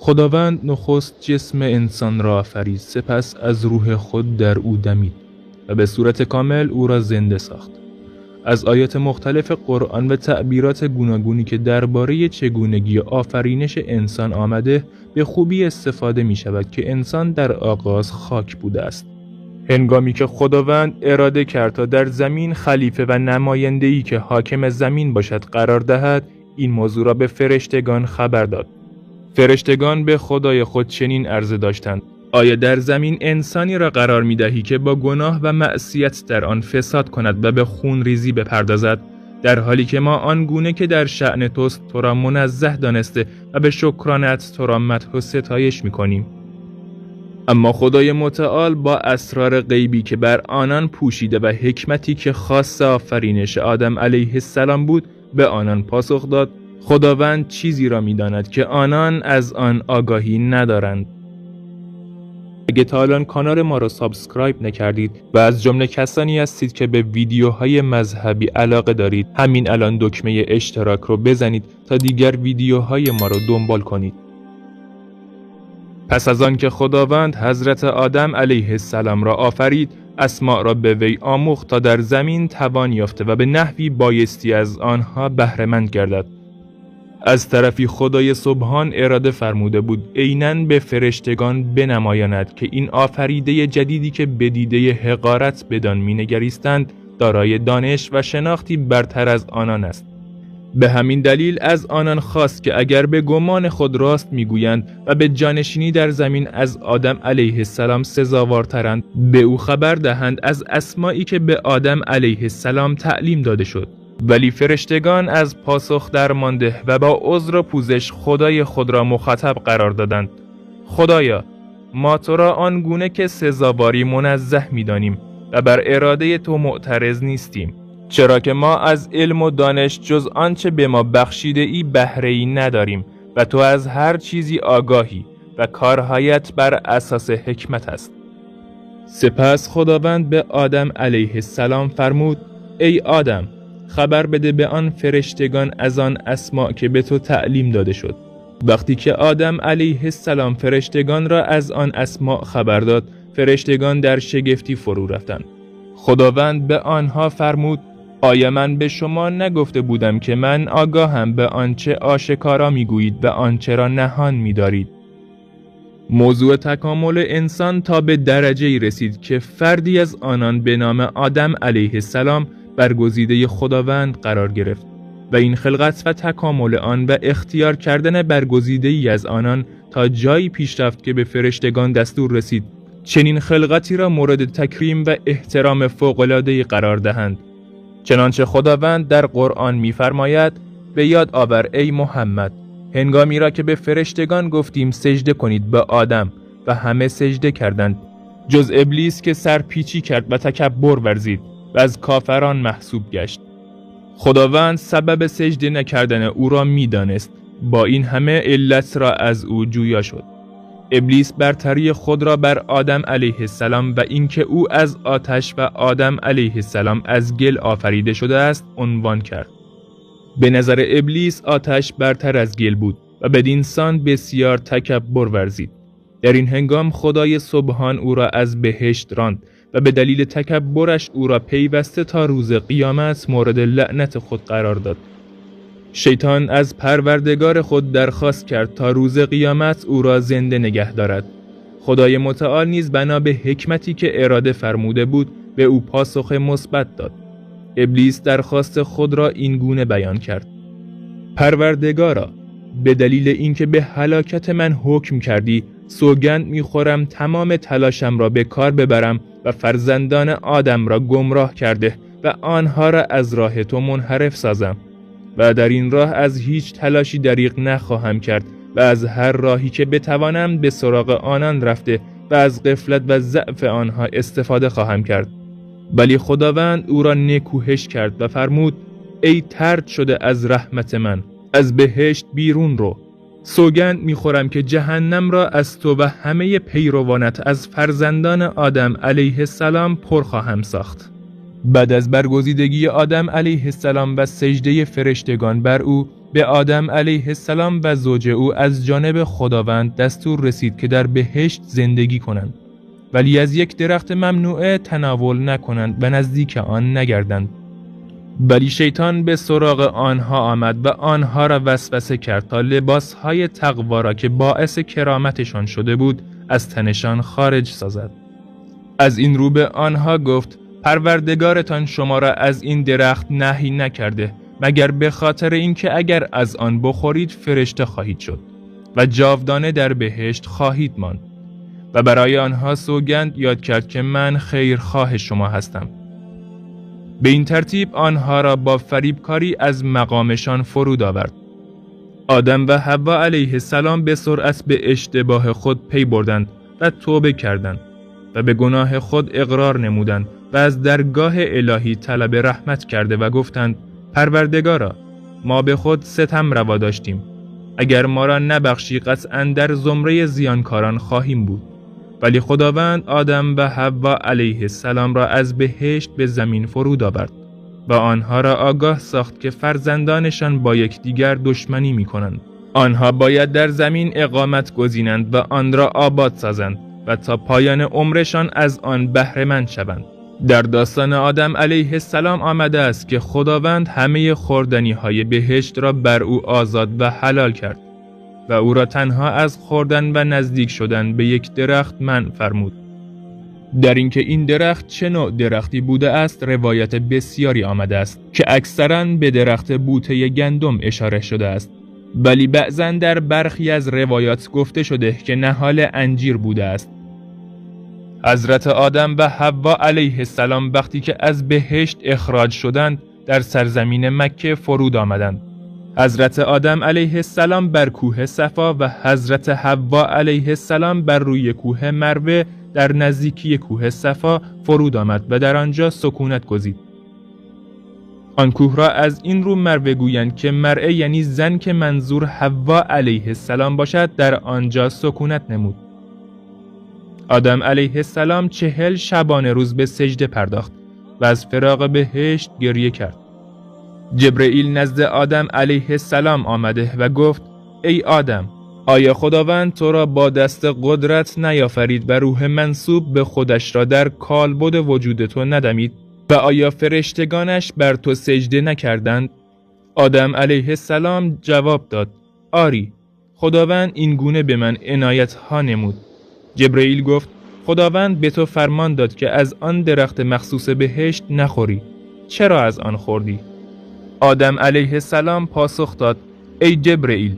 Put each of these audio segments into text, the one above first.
خداوند نخست جسم انسان را آفرید، سپس از روح خود در او دمید و به صورت کامل او را زنده ساخت. از آیات مختلف قرآن و تعبیرات گوناگونی که درباره چگونگی آفرینش انسان آمده به خوبی استفاده می شود که انسان در آغاز خاک بوده است. هنگامی که خداوند اراده کرد تا در زمین خلیفه و نماینده‌ای که حاکم زمین باشد قرار دهد، این موضوع را به فرشتگان خبر داد. فرشتگان به خدای خود چنین عرضه داشتند: آیا در زمین انسانی را قرار می دهی که با گناه و معصیت در آن فساد کند و به خون ریزی بپردازد، در حالی که ما آن گونه که در شأن توست تو را منزه دانسته و به شکرانت تو را مدح و ستایش می کنیم؟ اما خدای متعال با اسرار غیبی که بر آنان پوشیده و حکمتی که خاص آفرینش آدم علیه السلام بود به آنان پاسخ داد: خداوند چیزی را می داند که آنان از آن آگاهی ندارند. اگه تا الان کانال ما را سابسکرایب نکردید و از جمله کسانی هستید که به ویدیوهای مذهبی علاقه دارید، همین الان دکمه اشتراک رو بزنید تا دیگر ویدیوهای ما رو دنبال کنید. پس از آن که خداوند حضرت آدم علیه السلام را آفرید، اسماء را به وی آموخت تا در زمین توان یافته و به نحوی بایستی از آنها بهره مند گردد. از طرفی خدای سبحان اراده فرموده بود عیناً به فرشتگان بنمایاند که این آفریده جدیدی که به دیده حقارت بدان مینگریستند دارای دانش و شناختی برتر از آنان است. به همین دلیل از آنان خواست که اگر به گمان خود راست میگویند و به جانشینی در زمین از آدم علیه السلام سزاوارترند، به او خبر دهند از اسمایی که به آدم علیه السلام تعلیم داده شد. ولی فرشتگان از پاسخ درمانده و با عذر و پوزش خدای خود را مخاطب قرار دادند: خدایا، ما تو را آنگونه که سزاواری منزه می‌دانیم و بر اراده تو معترض نیستیم، چرا که ما از علم و دانش جز آنچه به ما بخشیده ای بهره‌ای نداریم و تو از هر چیزی آگاهی و کارهایت بر اساس حکمت است. سپس خداوند به آدم علیه السلام فرمود: ای آدم، خبر بده به آن فرشتگان از آن اسماء که به تو تعلیم داده شد. وقتی که آدم علیه السلام فرشتگان را از آن اسماء خبر داد، فرشتگان در شگفتی فرو رفتند. خداوند به آنها فرمود: آیا من به شما نگفته بودم که من آگاهم به آنچه آشکارا میگویید و آنچه را نهان می‌دارید؟ موضوع تکامل انسان تا به درجه‌ای رسید که فردی از آنان به نام آدم علیه السلام برگزیده خداوند قرار گرفت و این خلقت و تکامل آن و اختیار کردن برگزیده‌ای از آنان تا جایی پیش رفت که به فرشتگان دستور رسید چنین خلقتی را مورد تکریم و احترام فوق‌العاده‌ای قرار دهند. چنانچه خداوند در قرآن می‌فرماید: به یاد آور ای محمد هنگامی را که به فرشتگان گفتیم سجده کنید به آدم و همه سجده کردند جز ابلیس که سرپیچی کرد و تکبر ورزید و از کافران محسوب گشت. خداوند سبب سجده نکردن او را می‌دانست، با این همه علت را از او جویا شد. ابلیس برتری خود را بر آدم علیه السلام و اینکه او از آتش و آدم علیه السلام از گل آفریده شده است عنوان کرد. به نظر ابلیس آتش برتر از گل بود و بدین سان بسیار تکبر ورزید. در این هنگام خدای سبحان او را از بهشت راند و به دلیل تکبرش او را پیوسته تا روز قیامت مورد لعنت خود قرار داد. شیطان از پروردگار خود درخواست کرد تا روز قیامت او را زنده نگه دارد. خدای متعال نیز بنا به حکمتی که اراده فرموده بود به او پاسخ مثبت داد. ابلیس درخواست خود را این گونه بیان کرد: پروردگارا، به دلیل اینکه به هلاکت من حکم کردی، سوگند میخورم تمام تلاشم را به کار ببرم و فرزندان آدم را گمراه کرده و آنها را از راه تو منحرف سازم و در این راه از هیچ تلاشی دریغ نخواهم کرد و از هر راهی که بتوانم به سراغ آنان رفته و از غفلت و ضعف آنها استفاده خواهم کرد. ولی خداوند او را نکوهش کرد و فرمود: ای طرد شده از رحمت من، از بهشت بیرون رو. سوگند میخورم که جهنم را از تو و همه پیروانت از فرزندان آدم علیه السلام پر خواهم ساخت. بعد از برگزیدگی آدم علیه السلام و سجده فرشتگان بر او، به آدم علیه السلام و زوج او از جانب خداوند دستور رسید که در بهشت زندگی کنند، ولی از یک درخت ممنوعه تناول نکنند و نزدیک آن نگردند. ولی شیطان به سراغ آنها آمد و آنها را وسوسه کرد تا لباسهای تقوا را که باعث کرامتشان شده بود از تنشان خارج سازد. از این رو به آنها گفت: پروردگارتان شما را از این درخت نهی نکرده مگر به خاطر اینکه اگر از آن بخورید فرشته خواهید شد و جاودانه در بهشت خواهید ماند. و برای آنها سوگند یاد کرد که من خیرخواه شما هستم. به این ترتیب آنها را با فریبکاری از مقامشان فرود آورد. آدم و حوا علیه السلام به سرعت به اشتباه خود پی بردند و توبه کردند و به گناه خود اقرار نمودند و از درگاه الهی طلب رحمت کرده و گفتند: پروردگارا، ما به خود ستم روا داشتیم. اگر ما را نبخشی قطعاً در زمره زیانکاران خواهیم بود. ولی خداوند آدم و حوا علیه السلام را از بهشت به زمین فرود آورد و آنها را آگاه ساخت که فرزندانشان با یکدیگر دشمنی می‌کنند. آنها باید در زمین اقامت گزینند و آن را آباد سازند و تا پایان عمرشان از آن بهره مند شوند. در داستان آدم علیه السلام آمده است که خداوند همه خوردنی‌های بهشت را بر او آزاد و حلال کرد و او را تنها از خوردن و نزدیک شدن به یک درخت منع فرمود. در اینکه این درخت چه نوع درختی بوده است روایت بسیاری آمده است که اکثراً به درخت بوته گندم اشاره شده است، ولی بعضاً در برخی از روایات گفته شده که نهال انجیر بوده است. حضرت آدم و حوا علیه السلام وقتی که از بهشت اخراج شدند در سرزمین مکه فرود آمدند. حضرت آدم علیه السلام بر کوه صفا و حضرت حوا علیه السلام بر روی کوه مروه در نزدیکی کوه صفا فرود آمد و در آنجا سکونت گزید. آن کوه را از این رو مروه گویند که مرء یعنی زن که منظور حوا علیه السلام باشد در آنجا سکونت نمود. آدم علیه السلام 40 شبانه روز به سجده پرداخت و از فراق بهشت گریه کرد. جبرئیل نزد آدم علیه السلام آمده و گفت: ای آدم، آیا خداوند تو را با دست قدرت نیافرید و روح منسوب به خودش را در کالبد وجود تو ندمید و آیا فرشتگانش بر تو سجده نکردند؟ آدم علیه السلام جواب داد: آری، خداوند این گونه به من عنایت ها نمود. جبرئیل گفت: خداوند به تو فرمان داد که از آن درخت مخصوص بهشت نخوری. چرا از آن خوردی؟ آدم علیه السلام پاسخ داد: ای جبرئیل،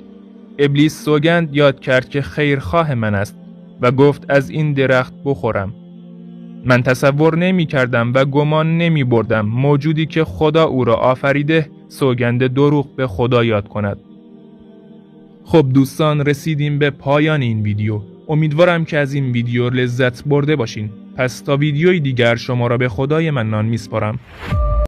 ابلیس سوگند یاد کرد که خیرخواه من است و گفت از این درخت بخورم. من تصور نمی کردم و گمان نمی بردم موجودی که خدا او را آفریده سوگند دروغ به خدا یاد کند. خب دوستان، رسیدیم به پایان این ویدیو. امیدوارم که از این ویدیو لذت برده باشین. پس تا ویدیوی دیگر شما را به خدای منان میسپارم.